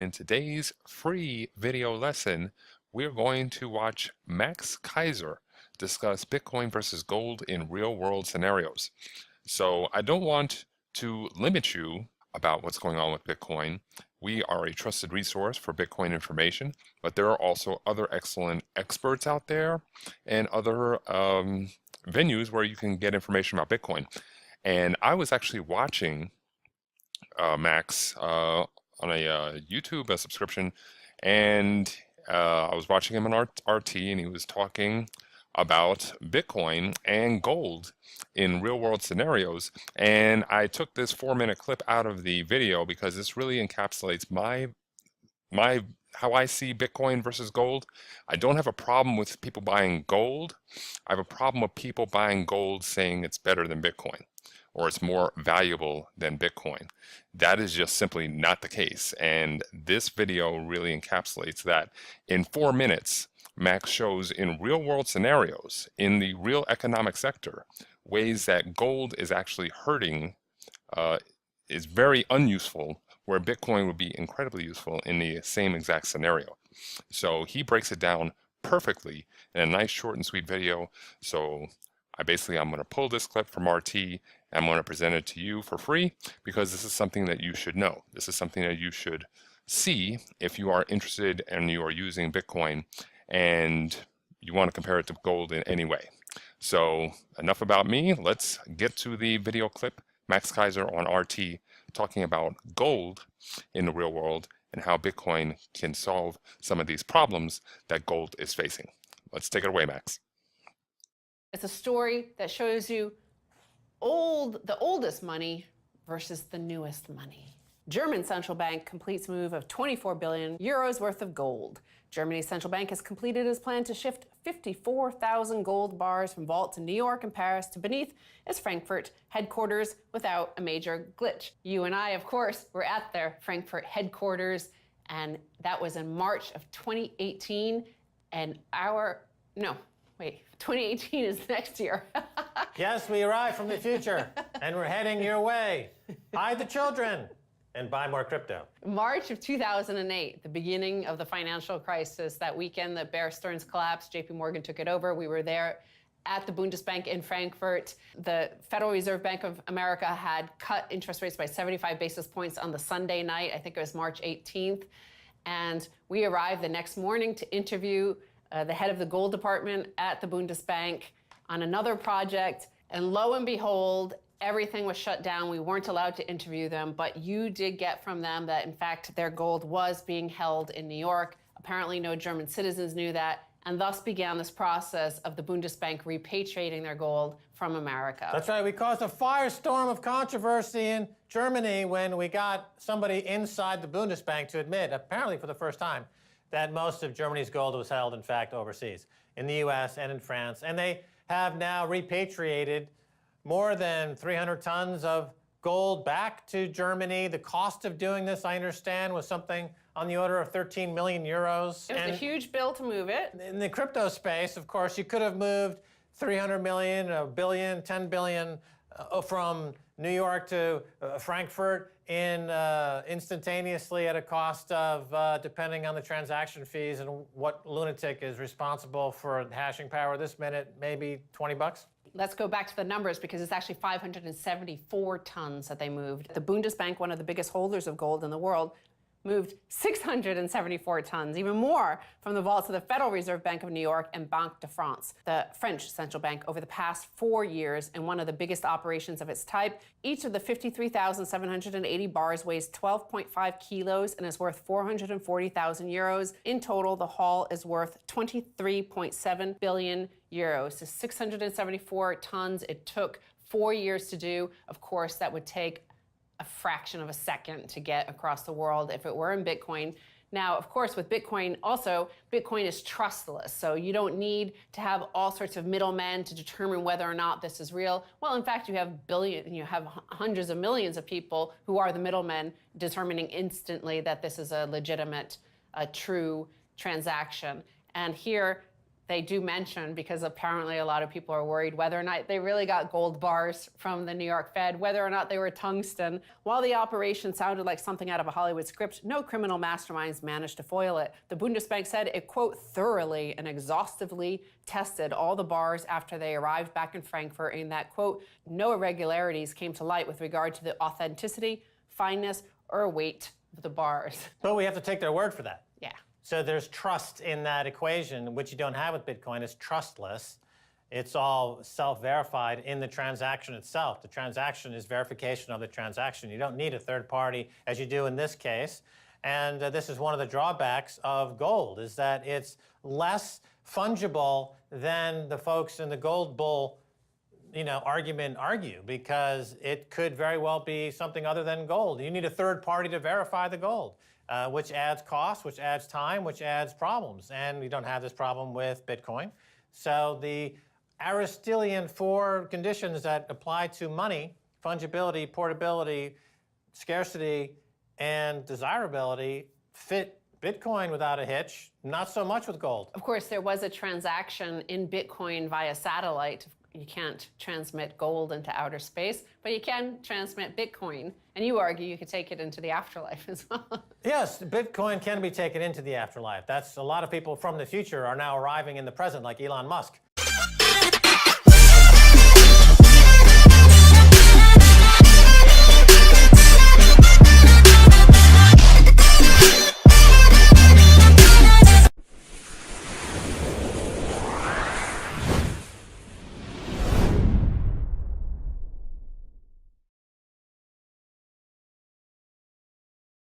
In today's free video lesson, we're going to watch Max Kaiser discuss Bitcoin versus gold in real-world scenarios. So I don't want to limit you about what's going on with Bitcoin. We are a trusted resource for Bitcoin information, but there are also other excellent experts out there and other venues where you can get information about Bitcoin. And I was actually watching Max on a YouTube subscription, and I was watching him on RT, and he was talking about Bitcoin and gold in real world scenarios. And I took this 4-minute clip out of the video because this really encapsulates my how I see Bitcoin versus gold. I don't have a problem with people buying gold. I have a problem with people buying gold saying it's better than Bitcoin or it's more valuable than Bitcoin. That is just simply not the case. And this video really encapsulates that. In 4 minutes, Max shows in real world scenarios, in the real economic sector, ways that gold is actually hurting, is very unuseful, where Bitcoin would be incredibly useful in the same exact scenario. So he breaks it down perfectly in a nice short and sweet video. So I'm going to pull this clip from RT and I'm going to present it to you for free because this is something that you should know. This is something that you should see if you are interested and you are using Bitcoin and you want to compare it to gold in any way. So enough about me. Let's get to the video clip. Max Kaiser on RT talking about gold in the real world and how Bitcoin can solve some of these problems that gold is facing. Let's take it away, Max. It's a story that shows you the oldest money versus the newest money. German central bank completes move of 24 billion euros worth of gold. Germany's central bank has completed its plan to shift 54,000 gold bars from vaults in New York and Paris to beneath its Frankfurt headquarters without a major glitch. You and I, of course, were at their Frankfurt headquarters, and that was in March of 2018, and 2018 is next year. Yes, we arrived from the future, and we're heading your way. Hide the children and buy more crypto. March of 2008, the beginning of the financial crisis. That weekend that Bear Stearns collapsed, JP Morgan took it over. We were there at the Bundesbank in Frankfurt. The Federal Reserve Bank of America had cut interest rates by 75 basis points on the Sunday night. I think it was March 18th. And we arrived the next morning to interview the head of the gold department at the Bundesbank on another project. And lo and behold, everything was shut down. We weren't allowed to interview them, but you did get from them that, in fact, their gold was being held in New York. Apparently, no German citizens knew that, and thus began this process of the Bundesbank repatriating their gold from America. That's right. We caused a firestorm of controversy in Germany when we got somebody inside the Bundesbank to admit, apparently for the first time, that most of Germany's gold was held, in fact, overseas, in the U.S. and in France. And they have now repatriated more than 300 tons of gold back to Germany. The cost of doing this, I understand, was something on the order of 13 million euros. It was a huge bill to move it. In the crypto space, of course, you could have moved 300 million, a billion, 10 billion from New York to Frankfurt instantaneously at a cost of, depending on the transaction fees and what lunatic is responsible for hashing power this minute, maybe 20 bucks. Let's go back to the numbers because it's actually 574 tons that they moved. The Bundesbank, one of the biggest holders of gold in the world, moved 674 tons, even more from the vaults of the Federal Reserve Bank of New York and Banque de France, the French central bank, over the past 4 years in one of the biggest operations of its type. Each of the 53,780 bars weighs 12.5 kilos and is worth 440,000 euros. In total, the haul is worth 23.7 billion euros. So 674 tons. It took 4 years to do. Of course, that would take a fraction of a second to get across the world if it were in Bitcoin. Now, of course, with Bitcoin also, Bitcoin is trustless. So you don't need to have all sorts of middlemen to determine whether or not this is real. Well, in fact, you have hundreds of millions of people who are the middlemen determining instantly that this is a legitimate, true transaction. And here, they do mention, because apparently a lot of people are worried whether or not they really got gold bars from the New York Fed, whether or not they were tungsten. While the operation sounded like something out of a Hollywood script, no criminal masterminds managed to foil it. The Bundesbank said it, quote, thoroughly and exhaustively tested all the bars after they arrived back in Frankfurt, and that, quote, no irregularities came to light with regard to the authenticity, fineness, or weight of the bars. But we have to take their word for that. Yeah. So there's trust in that equation, which you don't have with Bitcoin. It's trustless. It's all self-verified in the transaction itself. The transaction is verification of the transaction. You don't need a third party, as you do in this case. And this is one of the drawbacks of gold, is that it's less fungible than the folks in the gold bull argument argue, because it could very well be something other than gold. You need a third party to verify the gold, which adds cost, which adds time, which adds problems. And we don't have this problem with Bitcoin. So the Aristotelian four conditions that apply to money, fungibility, portability, scarcity, and desirability, fit Bitcoin without a hitch, not so much with gold. Of course, there was a transaction in Bitcoin via satellite. You can't transmit gold into outer space, but you can transmit Bitcoin. And you argue you could take it into the afterlife as well. Yes, Bitcoin can be taken into the afterlife. That's a lot of people from the future are now arriving in the present, like Elon Musk.